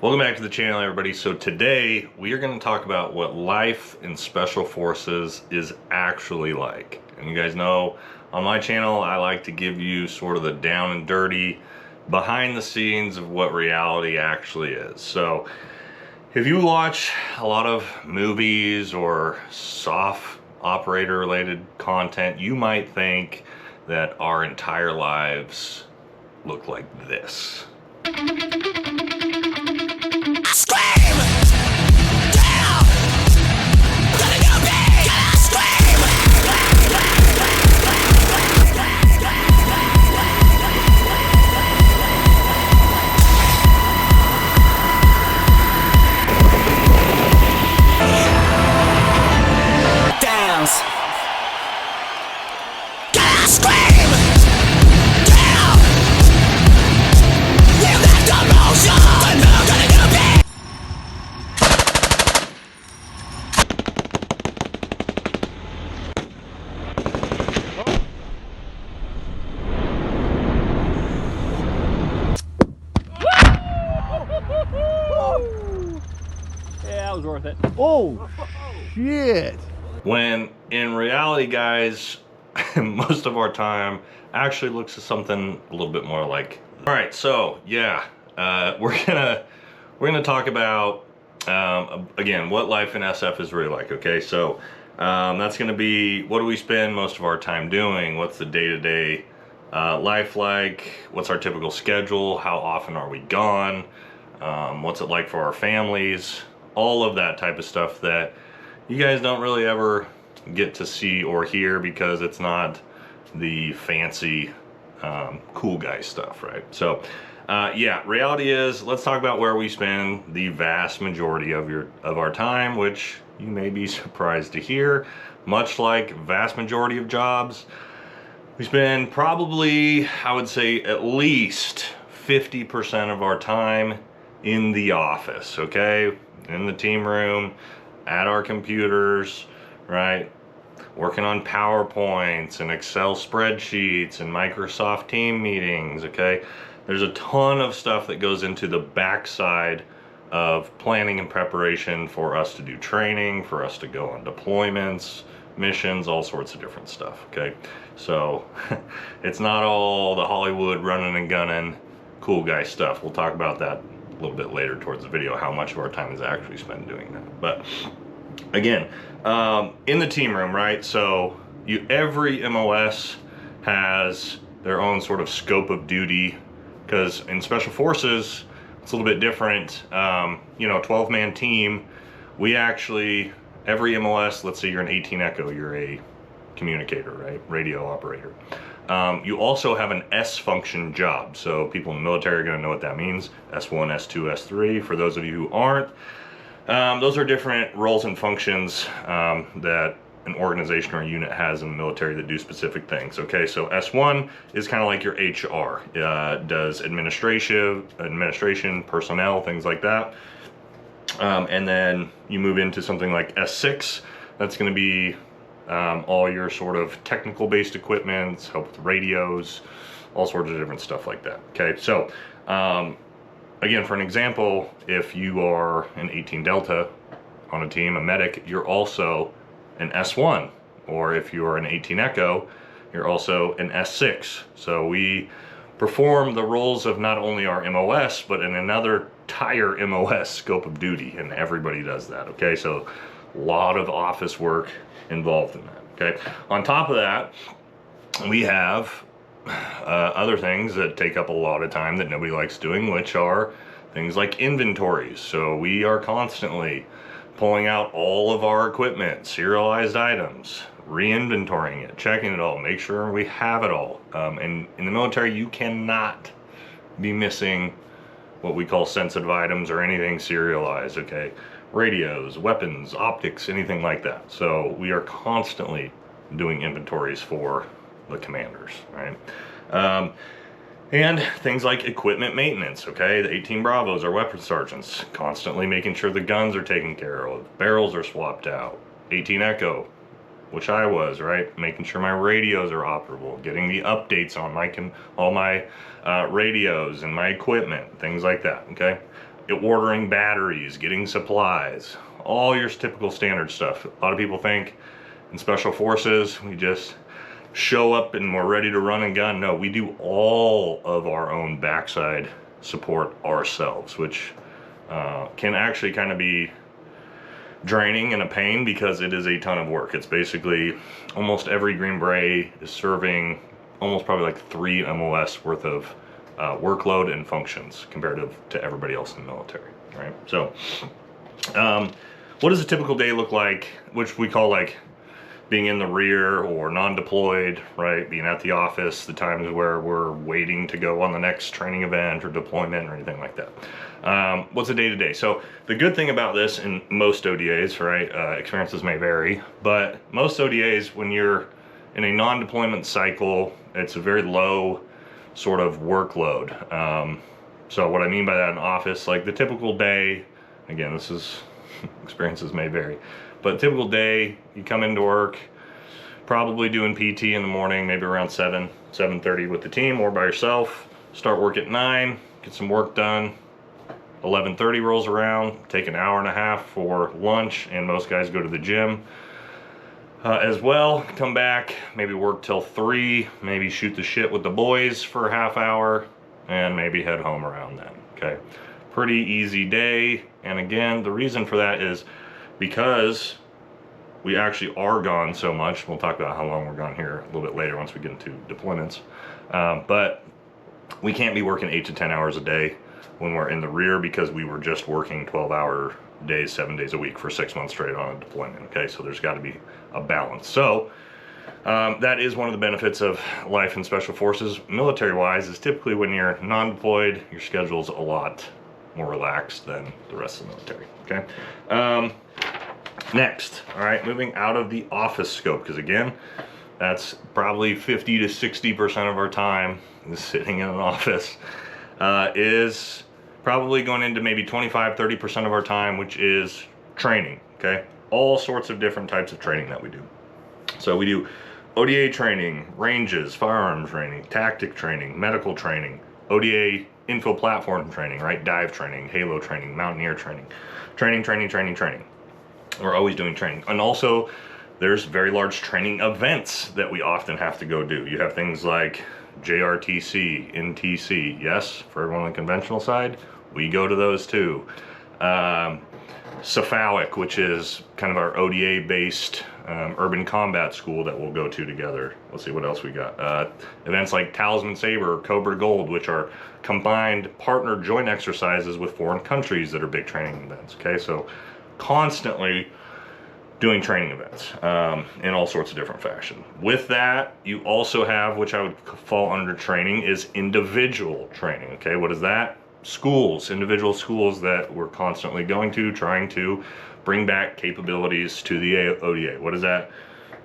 Welcome back to the channel, everybody. So today we are going to talk about what life in Special Forces is actually like. And you guys know on my channel I like to give you sort of the down and dirty behind the scenes of what reality actually is. So if you watch a lot of movies or soft operator related content, you might think that our entire lives look like this. Yeah, that was worth it. Oh, shit. When in reality, guys, most of our time actually looks at something a little bit more like. All right, so yeah, we're gonna talk about again what life in SF is really like. Okay, so that's gonna be what do we spend most of our time doing? What's the day-to-day life like? What's our typical schedule? How often are we gone? What's it like for our families? All of that type of stuff that you guys don't really ever get to see or hear because it's not the fancy cool guy stuff, right? So yeah, reality is, let's talk about where we spend the vast majority of our time, which you may be surprised to hear. Much like vast majority of jobs, we spend probably, I would say, at least 50% of our time in the office, okay? In the team room, at our computers, right? Working on PowerPoints and Excel spreadsheets and Microsoft team meetings, okay? There's a ton of stuff that goes into the backside of planning and preparation for us to do training, for us to go on deployments, missions, all sorts of different stuff, okay? So it's not all the Hollywood running and gunning cool guy stuff. We'll talk about that a little bit later towards the video, how much of our time is actually spent doing that. But again, in the team room, right? So every MOS has their own sort of scope of duty, because in Special Forces, it's a little bit different. You know, 12-man team, we actually, every MOS, let's say you're an 18 Echo, you're a communicator, right? Radio operator. You also have an S function job. So people in the military are going to know what that means. S1, S2, S3. For those of you who aren't, those are different roles and functions that an organization or unit has in the military that do specific things. Okay, so S1 is kind of like your HR. Does administration, personnel, things like that. And then you move into something like S6. That's going to be all your sort of technical based equipment, help with radios, all sorts of different stuff like that. Okay, so again, for an example, if you are an 18 Delta on a team, a medic, you're also an S1, or if you're an 18 Echo, you're also an S6. So we perform the roles of not only our MOS, but in another entire MOS scope of duty, and everybody does that. Okay, so a lot of office work involved in that. Okay, on top of that, we have other things that take up a lot of time that nobody likes doing, which are things like inventories. So we are constantly pulling out all of our equipment, serialized items, re-inventorying it, checking it all, make sure we have it all. And in the military, you cannot be missing what we call sensitive items or anything serialized, okay? Radios, weapons, optics, anything like that. So we are constantly doing inventories for the commanders, right? And things like equipment maintenance, okay? The 18 Bravos are weapons sergeants, constantly making sure the guns are taken care of, barrels are swapped out. 18 Echo, which I was, right? Making sure my radios are operable, getting the updates on all my radios and my equipment, things like that, okay? ordering batteries, getting supplies, all your typical standard stuff. A lot of people think in special forces we just show up and we're ready to run and gun. No, we do all of our own backside support ourselves, which can actually kind of be draining and a pain because it is a ton of work. It's basically almost every Green Beret is serving almost probably like 3 MOS worth of workload and functions compared to everybody else in the military, right? So what does a typical day look like, which we call like being in the rear or non-deployed, right? Being at the office, the times where we're waiting to go on the next training event or deployment or anything like that. What's a day-to-day? So the good thing about this in most ODAs, right, experiences may vary, but most ODAs, when you're in a non-deployment cycle, it's a very low sort of workload. So what I mean by that in office, like the typical day, again, this is, experiences may vary, but typical day, you come into work, probably doing PT in the morning, maybe around 7:30 with the team or by yourself. Start work at 9, get some work done. 11:30 rolls around, take an hour and a half for lunch, and most guys go to the gym as well. Come back, maybe work till 3, maybe shoot the shit with the boys for a half hour, and maybe head home around then, okay? Pretty easy day, and again, the reason for that is because we actually are gone so much. We'll talk about how long we're gone here a little bit later once we get into deployments. But we can't be working 8 to 10 hours a day when we're in the rear because we were just working 12-hour days, 7 days a week for 6 months straight on a deployment, okay? So there's gotta be a balance. So that is one of the benefits of life in Special Forces, military-wise, is typically when you're non-deployed, your schedule's a lot more relaxed than the rest of the military, okay? Next, all right, moving out of the office scope, because again, that's probably 50 to 60% of our time is sitting in an office, is probably going into maybe 25, 30% of our time, which is training, okay? All sorts of different types of training that we do. So we do ODA training, ranges, firearms training, tactic training, medical training, ODA info platform training, right? Dive training, Halo training, Mountaineer training, training. We're always doing training. And also there's very large training events that we often have to go do. You have things like JRTC, NTC, yes, for everyone on the conventional side, we go to those too. CFAWC, which is kind of our ODA based urban combat school that we'll go to together. Let's see what else we got. Events like Talisman Sabre, Cobra Gold, which are combined partner joint exercises with foreign countries that are big training events, okay? So constantly doing training events in all sorts of different fashion. With that, you also have, which I would fall under training, is individual training, okay? What is that? Schools, individual schools that we're constantly going to, trying to bring back capabilities to the ODA. What is that?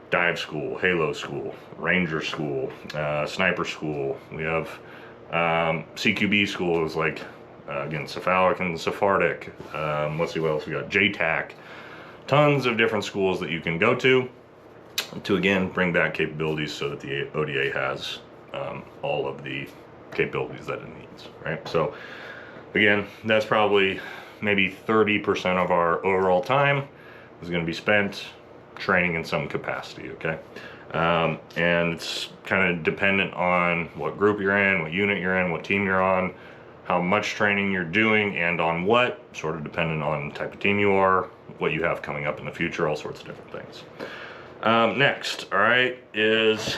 Dive school, Halo school, Ranger school, Sniper school. We have CQB schools like, again, CFAWC and Sephardic. Let's see what else we got. JTAC. Tons of different schools that you can go to again bring back capabilities so that the ODA has all of the capabilities that it needs, right? So again, that's probably maybe 30% of our overall time is going to be spent training in some capacity, okay? And it's kind of dependent on what group you're in, what unit you're in, what team you're on, how much training you're doing, and on what, sort of dependent on the type of team you are, what you have coming up in the future, all sorts of different things. Next, all right, is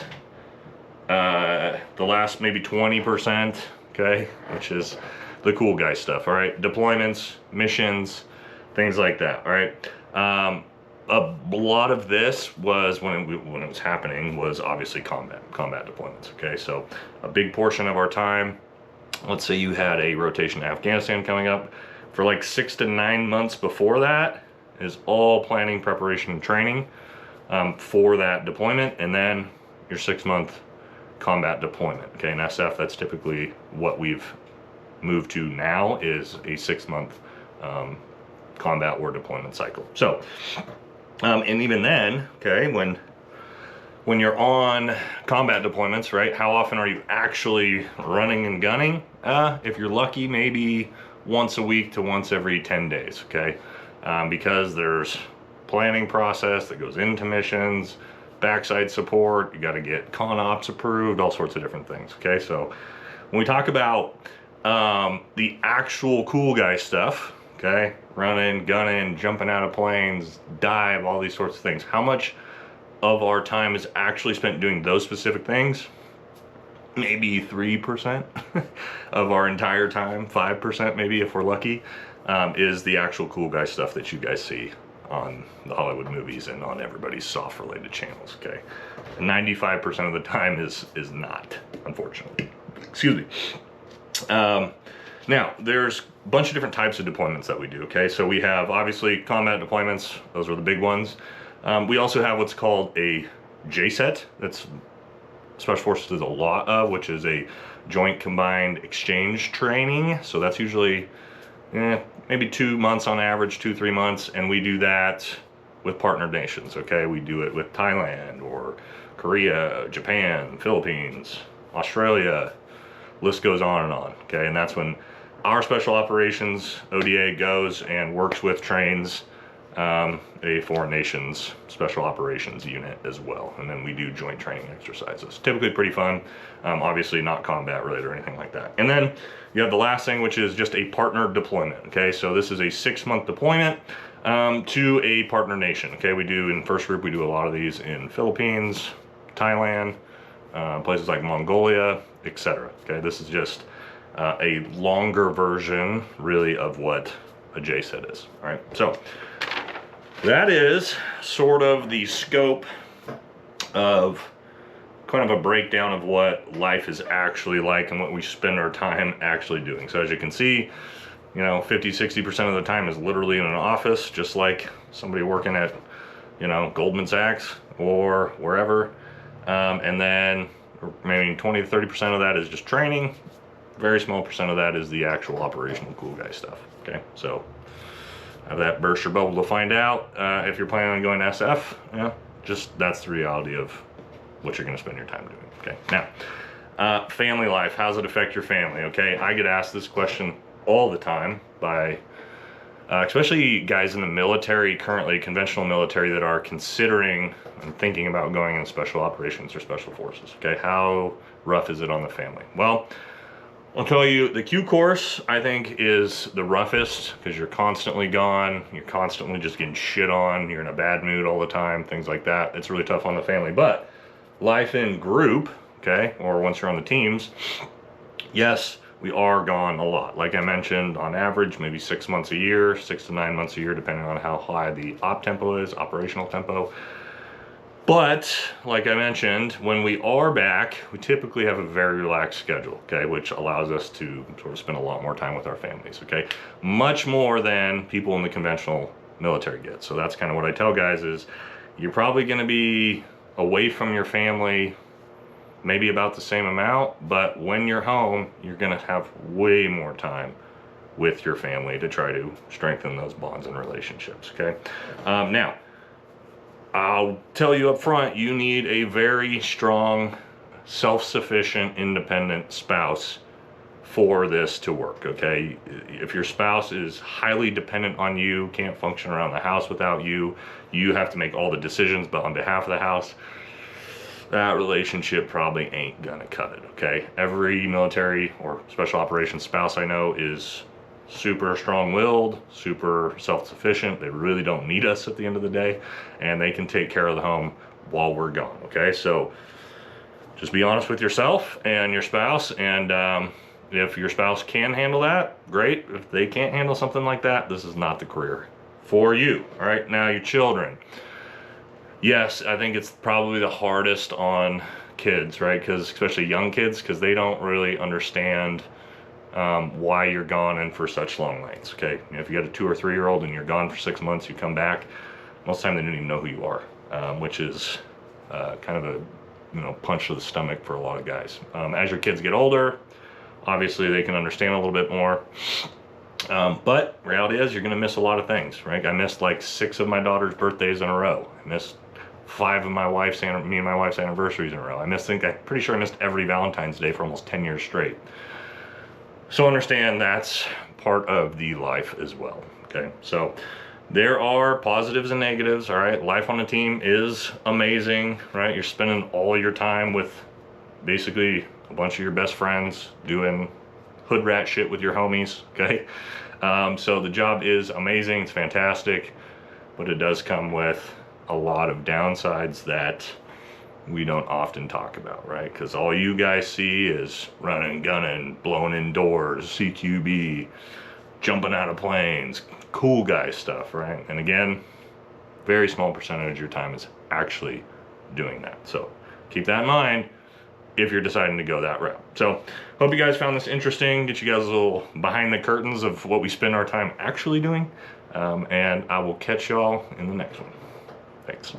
the last maybe 20%, okay, which is the cool guy stuff, all right? Deployments, missions, things like that, all right? A lot of this was, when it was happening, was obviously combat deployments, okay? So a big portion of our time, let's say you had a rotation to Afghanistan coming up, for like 6 to 9 months before that is all planning, preparation, and training for that deployment, and then your 6-month combat deployment, okay? In SF, that's typically what we've moved to now, is a 6-month combat or deployment cycle. So, and even then, okay, when you're on combat deployments, right, how often are you actually running and gunning? If you're lucky, maybe once a week to once every 10 days, okay? Because there's planning process that goes into missions, backside support, you got to get con ops approved, all sorts of different things, okay? So when we talk about the actual cool guy stuff, okay, running, gunning, jumping out of planes, dive, all these sorts of things, how much of our time is actually spent doing those specific things? Maybe 3% of our entire time, 5% maybe if we're lucky, is the actual cool guy stuff that you guys see on the Hollywood movies and on everybody's soft related channels, okay? 95% of the time is not, unfortunately. Excuse me. Now, there's a bunch of different types of deployments that we do, okay? So we have, obviously, combat deployments. Those are the big ones. We also have what's called a JSET. That's Special Forces does a lot of, which is a Joint Combined Exchange Training. So that's usually maybe 2 months on average, 2-3 months. And we do that with partner nations, okay? We do it with Thailand or Korea, Japan, Philippines, Australia. List goes on and on, okay? And that's when our Special Operations ODA goes and works with, trains a foreign nation's Special Operations unit as well. And then we do joint training exercises. Typically pretty fun. Obviously not combat related or anything like that. And then you have the last thing, which is just a partner deployment, okay? So this is a 6-month deployment to a partner nation, okay? We do, in first group, we do a lot of these in Philippines, Thailand, places like Mongolia, etc. Okay, this is just a longer version, really, of what a JSET is. All right, so that is sort of the scope of kind of a breakdown of what life is actually like and what we spend our time actually doing. So as you can see, you know, 50-60% of the time is literally in an office, just like somebody working at, you know, Goldman Sachs or wherever, and then maybe 20-30% of that is just training. Very small percent of that is the actual operational cool guy stuff. Okay, so have that burst your bubble to find out. If you're planning on going to SF, yeah, just that's the reality of what you're going to spend your time doing. Okay, now family life. How does it affect your family? Okay, I get asked this question all the time by especially guys in the military, currently conventional military, that are considering and thinking about going in Special Operations or Special Forces. Okay, how rough is it on the family? Well, I'll tell you, the Q course, I think, is the roughest because you're constantly gone, you're constantly just getting shit on, you're in a bad mood all the time, things like that. It's really tough on the family. But life in group, okay, or once you're on the teams, yes, we are gone a lot. Like I mentioned, on average, maybe 6 months a year, 6 to 9 months a year, depending on how high the op tempo is, operational tempo. But like I mentioned, when we are back, we typically have a very relaxed schedule, okay, which allows us to sort of spend a lot more time with our families, okay? Much more than people in the conventional military get. So that's kind of what I tell guys is you're probably going to be away from your family maybe about the same amount, but when you're home, you're going to have way more time with your family to try to strengthen those bonds and relationships, okay? Now, I'll tell you up front, you need a very strong, self-sufficient, independent spouse for this to work, okay? If your spouse is highly dependent on you, can't function around the house without you, you have to make all the decisions, but on behalf of the house, that relationship probably ain't gonna cut it, okay? Every military or Special Operations spouse I know is super strong-willed, super self-sufficient. They really don't need us at the end of the day, and they can take care of the home while we're gone, okay? So just be honest with yourself and your spouse, and if your spouse can handle that, great. If they can't handle something like that, this is not the career for you. All right, now your children. Yes, I think it's probably the hardest on kids, right? Because especially young kids, because they don't really understand why you're gone and for such long lengths, okay? If you got a 2 or 3 year old and you're gone for 6 months, you come back, most of the time they don't even know who you are, which is kind of a punch to the stomach for a lot of guys. As your kids get older, obviously they can understand a little bit more. But reality is you're gonna miss a lot of things, right? I missed like 6 of my daughter's birthdays in a row. I missed 5 of me and my wife's anniversaries in a row. I'm pretty sure I missed every Valentine's Day for almost 10 years straight. So understand that's part of the life as well. Okay, so there are positives and negatives. All right, life on a team is amazing, right? You're spending all your time with basically a bunch of your best friends doing hood rat shit with your homies. Okay, so the job is amazing, it's fantastic, but it does come with a lot of downsides that we don't often talk about, right? Because all you guys see is running, gunning, blowing indoors, CQB, jumping out of planes, cool guy stuff, right? And again, very small percentage of your time is actually doing that. So keep that in mind if you're deciding to go that route. So hope you guys found this interesting, get you guys a little behind the curtains of what we spend our time actually doing. And I will catch y'all in the next one. Thanks.